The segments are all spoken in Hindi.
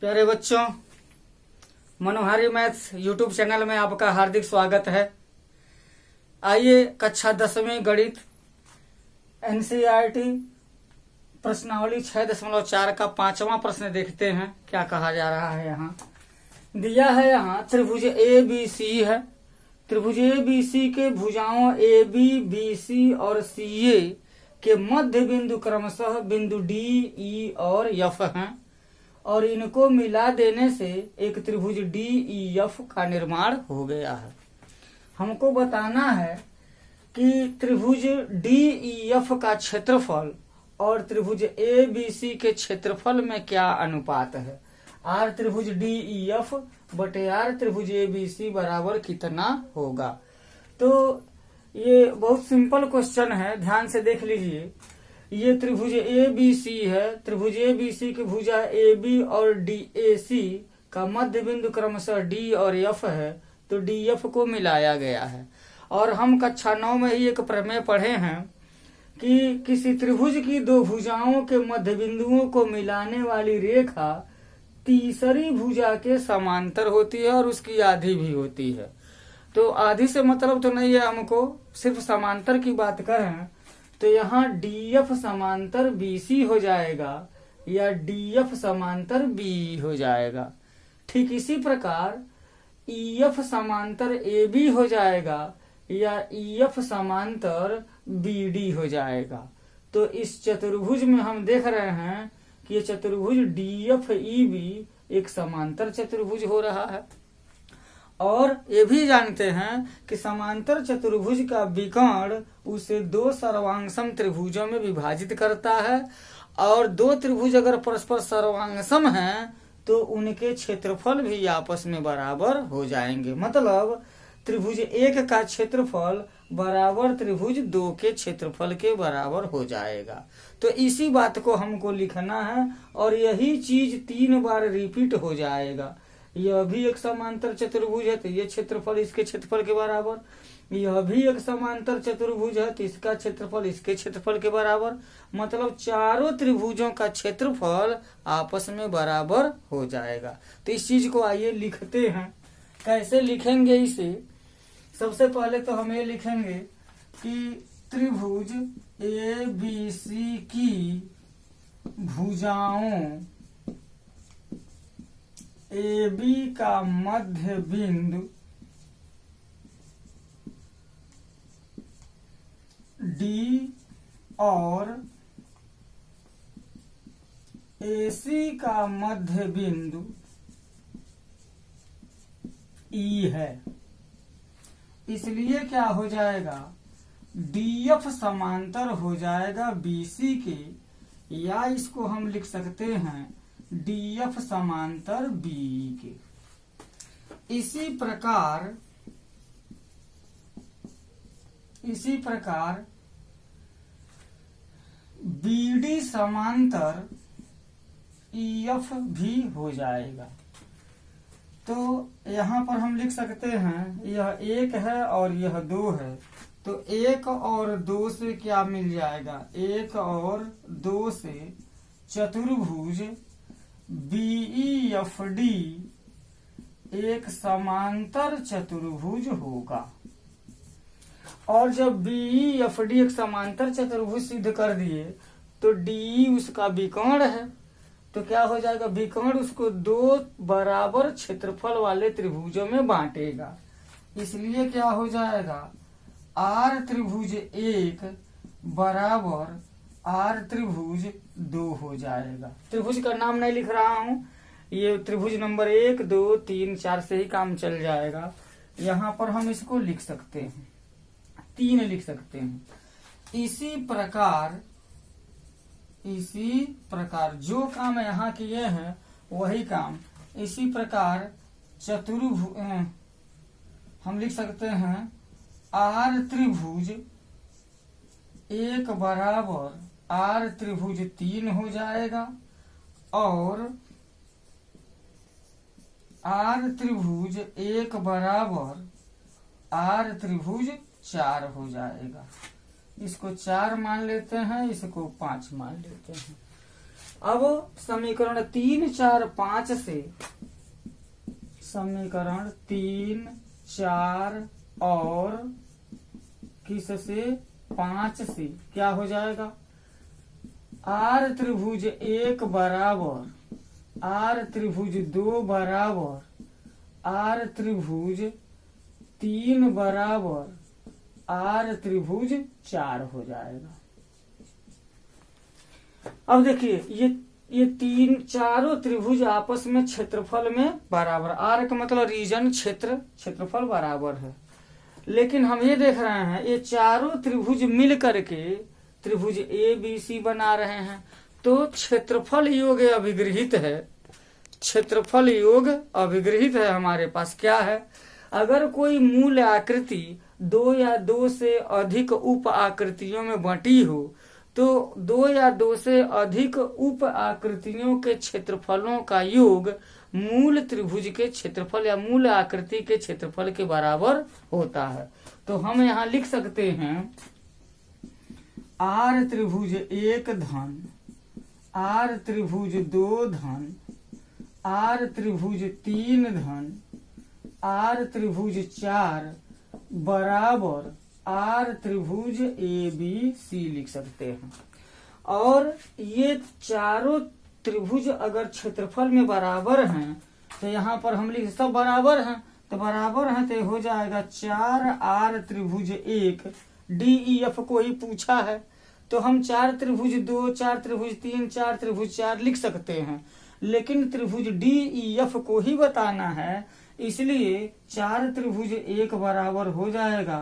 प्यारे बच्चों, मनोहारी मैथ्स यूट्यूब चैनल में आपका हार्दिक स्वागत है। आइए कक्षा 10वीं गणित एनसीईआरटी प्रश्नावली 6.4 का 5वां प्रश्न देखते हैं। क्या कहा जा रहा है यहाँ दिया है। यहाँ त्रिभुज ए बी सी है। त्रिभुज ए बी सी के भुजाओं ए बी बी सी और सी ए के मध्य बिंदु क्रमशः बिंदु डी ई और एफ हैं और इनको मिला देने से एक त्रिभुज डी ई एफ का निर्माण हो गया है। हमको बताना है कि त्रिभुज डी ई एफ का क्षेत्रफल और त्रिभुज ए बी सी के क्षेत्रफल में क्या अनुपात है। आर त्रिभुज डी ई एफ बटे आर त्रिभुज ए बी सी बराबर कितना होगा। तो ये बहुत सिंपल क्वेश्चन है, ध्यान से देख लीजिए। ये त्रिभुज ए बी सी है। त्रिभुज ए बी सी की भुजा ए बी और डी ए सी का मध्य बिंदु क्रमशः डी और एफ है, तो डी एफ को मिलाया गया है। और हम कक्षा 9 में ही एक प्रमेय पढ़े हैं कि किसी त्रिभुज की दो भुजाओं के मध्य बिंदुओं को मिलाने वाली रेखा तीसरी भुजा के समांतर होती है और उसकी आधी भी होती है। तो आधी से मतलब तो नहीं है, हमको सिर्फ समांतर की बात करें तो यहाँ डीएफ समांतर बीसी हो जाएगा या डीएफ समांतर बी हो जाएगा। ठीक इसी प्रकार ईएफ समांतर एबी हो जाएगा या ईएफ समांतर बीडी हो जाएगा। तो इस चतुर्भुज में हम देख रहे हैं कि ये चतुर्भुज डीएफ ईबी एक समांतर चतुर्भुज हो रहा है। और ये भी जानते हैं कि समांतर चतुर्भुज का विकर्ण उसे दो सर्वांगसम त्रिभुजों में विभाजित करता है और दो त्रिभुज अगर परस्पर सर्वांगसम हैं तो उनके क्षेत्रफल भी आपस में बराबर हो जाएंगे। मतलब त्रिभुज 1 का क्षेत्रफल बराबर त्रिभुज 2 के क्षेत्रफल के बराबर हो जाएगा। तो इसी बात को हमको लिखना है और यही चीज 3 बार रिपीट हो जाएगा। यह भी एक समांतर चतुर्भुज है तो ये क्षेत्रफल इसके क्षेत्रफल के बराबर। यह भी एक समांतर चतुर्भुज है तो इसका क्षेत्रफल इसके क्षेत्रफल के बराबर। मतलब चारों त्रिभुजों का क्षेत्रफल आपस में बराबर हो जाएगा। तो इस चीज को आइए लिखते हैं। कैसे लिखेंगे इसे? सबसे पहले तो हम ये लिखेंगे कि त्रिभुज ए बी सी की भुजाओं ए बी का मध्य बिंदु डी और ए सी का मध्य बिंदु ई है। इसलिए क्या हो जाएगा, डीएफ समांतर हो जाएगा बीसी के, या इसको हम लिख सकते हैं डीएफ समांतर बी के। इसी प्रकार बीडी समांतर ईएफ भी हो जाएगा। तो यहाँ पर हम लिख सकते हैं यह 1 है और यह 2 है, तो 1 और 2 से क्या मिल जाएगा, 1 और 2 से चतुर्भुज BEFD एक समांतर चतुर्भुज होगा। और जब BEFD एक समांतर चतुर्भुज सिद्ध कर दिए तो DE उसका विकर्ण है, तो क्या हो जाएगा, विकर्ण उसको 2 बराबर क्षेत्रफल वाले त्रिभुजों में बांटेगा। इसलिए क्या हो जाएगा, आर त्रिभुज 1 बराबर आर त्रिभुज 2 हो जाएगा। त्रिभुज का नाम नहीं लिख रहा हूँ, ये त्रिभुज नंबर 1 2 3 4 से ही काम चल जाएगा। यहाँ पर हम इसको लिख सकते हैं, 3 लिख सकते हैं। इसी प्रकार जो काम यहाँ किए हैं वही काम इसी प्रकार चतुर्भुज हम लिख सकते हैं आर त्रिभुज 1 बराबर आर त्रिभुज 3 हो जाएगा और आर त्रिभुज 1 बराबर आर त्रिभुज 4 हो जाएगा। इसको 4 मान लेते हैं, इसको 5 मान लेते हैं। अब समीकरण 3, 4, 5 से, समीकरण 3, 4 और किससे 5 से क्या हो जाएगा, आर त्रिभुज 1 बराबर आर त्रिभुज 2 बराबर आर त्रिभुज 3 बराबर आर त्रिभुज 4 हो जाएगा। अब देखिए ये तीन चारों त्रिभुज आपस में क्षेत्रफल में बराबर, आर का मतलब रीजन, क्षेत्रफल बराबर है। लेकिन हम ये देख रहे हैं ये चारों त्रिभुज मिल करके त्रिभुज ए बी सी बना रहे हैं, तो क्षेत्रफल योग अभिगृहित है, क्षेत्रफल योग अभिगृहित है। हमारे पास क्या है, अगर कोई मूल आकृति 2 या 2 से अधिक उप आकृतियों में बंटी हो तो 2 या 2 से अधिक उप आकृतियों के क्षेत्रफलों का योग मूल त्रिभुज के क्षेत्रफल या मूल आकृति के क्षेत्रफल के बराबर होता है। तो हम यहाँ लिख सकते हैं आर त्रिभुज 1 धन आर त्रिभुज 2 धन आर त्रिभुज 3 धन आर त्रिभुज 4 बराबर आर त्रिभुज ए बी सी लिख सकते हैं। और ये चारों त्रिभुज अगर क्षेत्रफल में बराबर हैं तो यहाँ पर हम लिख, सब बराबर हैं तो बराबर हैं तो हो जाएगा 4 आर त्रिभुज 1 डी ई एफ को ही पूछा है तो हम 4 त्रिभुज 2 4 त्रिभुज 3 4 त्रिभुज 4 लिख सकते हैं, लेकिन त्रिभुज डी ई एफ को ही बताना है, इसलिए 4 त्रिभुज 1 बराबर हो जाएगा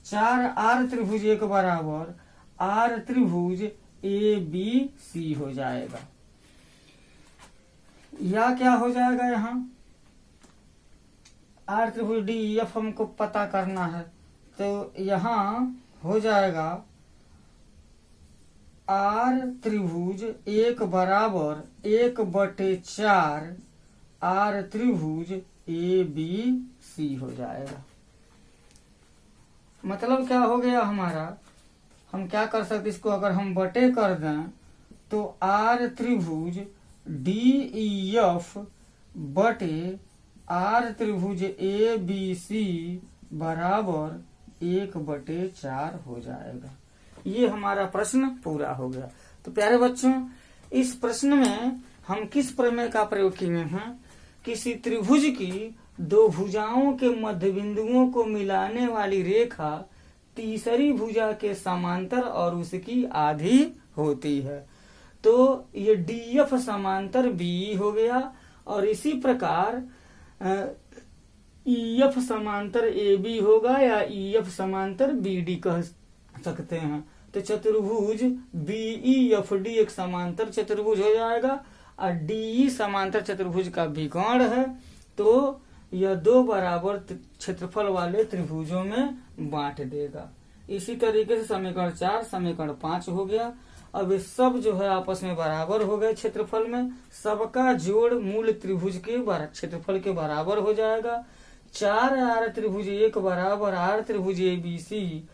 4 आर त्रिभुज 1 बराबर आर त्रिभुज ए बी सी हो जाएगा। या क्या हो जाएगा, यहाँ आर त्रिभुज डी ई एफ हमको पता करना है तो यहाँ हो जाएगा आर त्रिभुज 1 बराबर 1/4 आर त्रिभुज ए बी सी हो जाएगा। मतलब क्या हो गया हमारा, हम क्या कर सकते, इसको अगर हम बटे कर दें तो आर त्रिभुज डी ई एफ बटे आर त्रिभुज ए बी सी बराबर 1/4 हो जाएगा। ये हमारा प्रश्न पूरा हो गया। तो प्यारे बच्चों, इस प्रश्न में हम किस प्रमेय का प्रयोग किए हैं, किसी त्रिभुज की 2 भुजाओं के मध्य बिंदुओं को मिलाने वाली रेखा तीसरी भुजा के समांतर और उसकी आधी होती है, तो ये डीएफ समांतर बी हो गया और इसी प्रकार ईएफ समांतर ए बी होगा या ईएफ समांतर बी डी कह सकते हैं। तो चतुर्भुज बीईएफ डी एक समांतर चतुर्भुज हो जाएगा और डीई समांतर चतुर्भुज का विकर्ण है, तो यह 2 बराबर क्षेत्रफल वाले त्रिभुजों में बांट देगा। इसी तरीके से समीकरण 4 समीकरण 5 हो गया। अब ये सब जो है आपस में बराबर हो गए क्षेत्रफल में, सबका जोड़ मूल त्रिभुज के क्षेत्रफल के बराबर हो जाएगा। 4 आर त्रिभुज 1 बराबर आर त्रिभुज ए बी सी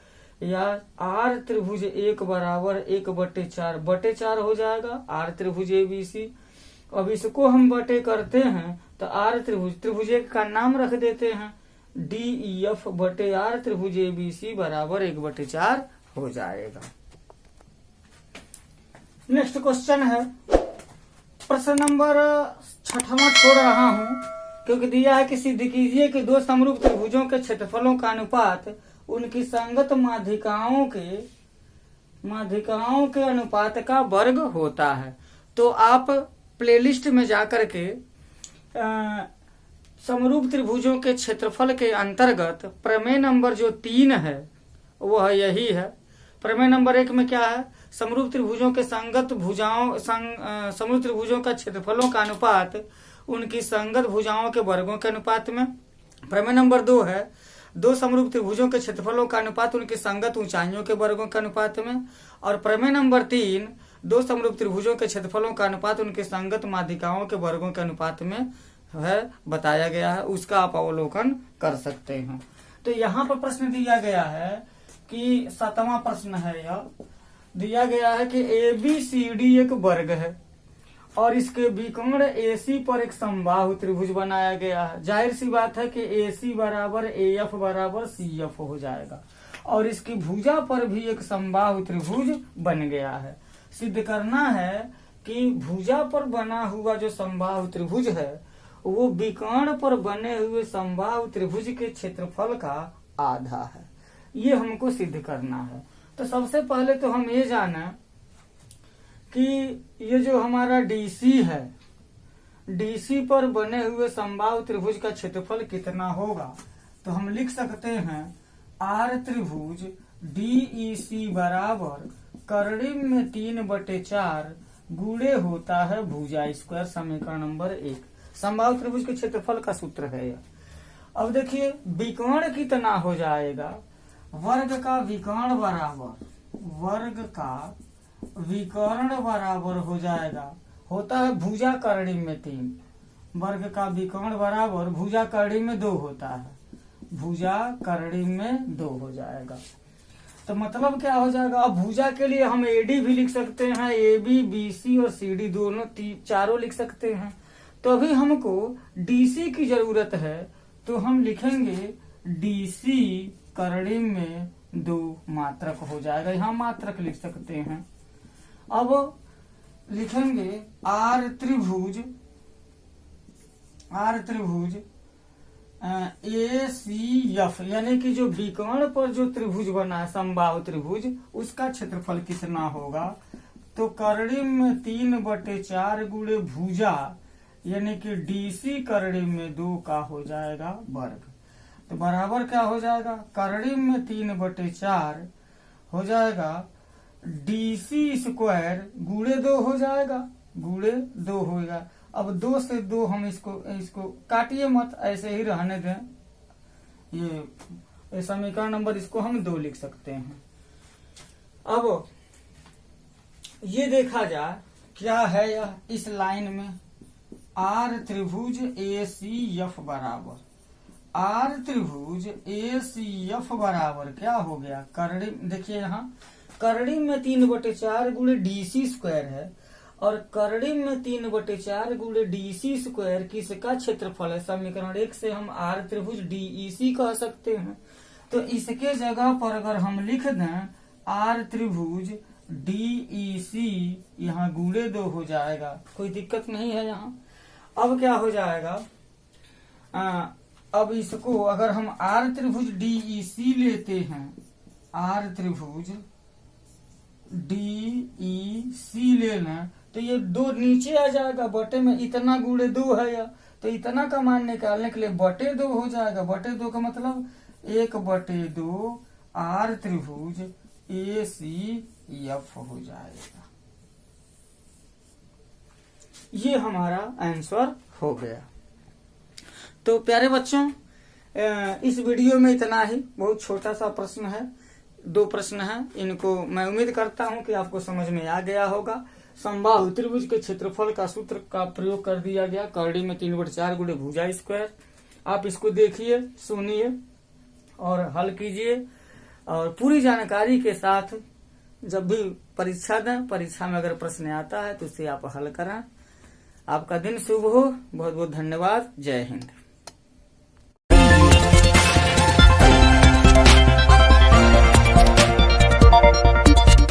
या आर त्रिभुज 1 बराबर 1/4 हो जाएगा आर त्रिभुज ए बी सी। अब इसको हम बटे करते हैं तो आर त्रिभुज 1 का नाम रख देते हैं डी ई एफ बटे आर त्रिभुज ए बी सी बराबर 1/4 हो जाएगा। नेक्स्ट क्वेश्चन है, प्रश्न नंबर 6वां छोड़ रहा हूं क्योंकि दिया है कि सिद्ध कीजिए कि 2 समरूप त्रिभुजों के क्षेत्रफलों का अनुपात उनकी संगत माध्यिकाओं के अनुपात का वर्ग होता है। तो आप प्लेलिस्ट में जाकर के समरूप त्रिभुजों के क्षेत्रफल के अंतर्गत प्रमेय नंबर जो 3 है वह यही है। प्रमेय नंबर 1 में क्या है, समरूप त्रिभुजों के संगत भुजाओं समरूप त्रिभुजों का क्षेत्रफलों का अनुपात उनकी संगत भुजाओं के वर्गों के अनुपात में। प्रमेय नंबर 2 है 2 समरूप त्रिभुजों के क्षेत्रफलों का अनुपात उनकी संगत ऊंचाइयों के वर्गों के अनुपात में। और प्रमेय नंबर 3 2 समरूप त्रिभुजों के क्षेत्रफलों का अनुपात उनके संगत माध्यिकाओं के वर्गों के अनुपात में है बताया गया है, उसका आप अवलोकन कर सकते हैं। तो यहाँ पर प्रश्न दिया गया है कि 7वां प्रश्न है, यह दिया गया है कि ए बी सी डी एक वर्ग है और इसके विकर्ण AC पर एक समबाहु त्रिभुज बनाया गया है। जाहिर सी बात है कि AC बराबर AF बराबर CF हो जाएगा, और इसकी भुजा पर भी एक समबाहु त्रिभुज बन गया है। सिद्ध करना है कि भुजा पर बना हुआ जो समबाहु त्रिभुज है वो विकर्ण पर बने हुए समबाहु त्रिभुज के क्षेत्रफल का आधा है। ये हमको सिद्ध करना है। तो सबसे पहले तो हम ये जाना कि ये जो हमारा DC है, DC पर बने हुए समबाहु त्रिभुज का क्षेत्रफल कितना होगा। तो हम लिख सकते हैं R त्रिभुज DEC बराबर कर्णिम में 3/4 गुणे होता है भुजा स्क्वायर, समीकरण नंबर 1। समबाहु त्रिभुज के क्षेत्रफल का सूत्र है यह। अब देखिए विकर्ण कितना हो जाएगा, वर्ग का विकर्ण बराबर हो जाएगा, होता है भुजा कर्णिम में 3, वर्ग का विकर्ण बराबर भुजा कर्णिम में 2 होता है, भुजा कर्णिम में 2 हो जाएगा। तो मतलब क्या हो जाएगा, अब भुजा के लिए हम AD भी लिख सकते हैं, AB BC और CD दोनों चारों लिख सकते हैं। तो अभी हमको DC की जरूरत है, तो हम लिखेंगे DC कर्णिम में 2 मात्रक हो जाएगा, यहाँ मात्रक लिख सकते हैं। अब लिखेंगे R त्रिभुज ACF, यानी कि जो विकर्ण पर जो त्रिभुज बना है समबाहु त्रिभुज, उसका क्षेत्रफल कितना होगा। तो कर्णिम में 3/4 गुणे भुजा यानी कि DC कर्णिम में 2 का हो जाएगा वर्ग। तो बराबर क्या हो जाएगा, कर्णिम में 3/4 हो जाएगा DC स्क्वायर गुणे 2 हो जाएगा, गुणे 2 होगा। अब 2 से 2 हम इसको काटिए मत, ऐसे ही रहने दें। ये समीकरण नंबर इसको हम 2 लिख सकते हैं। अब ये देखा जाए क्या है यह इस लाइन में R त्रिभुज ACF बराबर, R त्रिभुज ACF बराबर क्या हो गया, कर्णिम देखिए यहाँ कर्णिम में 3/4 गुणे DC स्क्वायर है, और कर्णिम में 3/4 गुणे DC स्क्वायर किसका क्षेत्रफल है। समीकरण 1 से हम R त्रिभुज DEC कह सकते हैं। तो इसके जगह पर अगर हम लिख दें R त्रिभुज DEC, यहाँ गुणे 2 हो जाएगा, कोई दिक्कत नहीं है यहाँ। अब क्या हो जाएगा, अब इसको अगर हम R त्रिभुज DEC लेते हैं, R त्रिभुज DEC ले लें, तो ये 2 नीचे आ जाएगा, बटे में इतना गुणे 2 है यह, तो इतना का मान निकालने के लिए बटे 2 हो जाएगा। बटे 2 का मतलब 1/2 R त्रिभुज ACF हो जाएगा। ये हमारा आंसर हो गया। तो प्यारे बच्चों, इस वीडियो में इतना ही। बहुत छोटा सा प्रश्न है, 2 प्रश्न हैं, इनको मैं उम्मीद करता हूं कि आपको समझ में आ गया होगा। समबाहु त्रिभुज के क्षेत्रफल का सूत्र का प्रयोग कर दिया गया, कर्णिम में 3/4 गुणे भुजा स्क्वायर। आप इसको देखिए, सुनिए और हल कीजिए, और पूरी जानकारी के साथ जब भी परीक्षा दें, परीक्षा में अगर प्रश्न आता है तो उसे आप हल करें। आपका दिन शुभ हो। बहुत बहुत धन्यवाद। जय हिंद।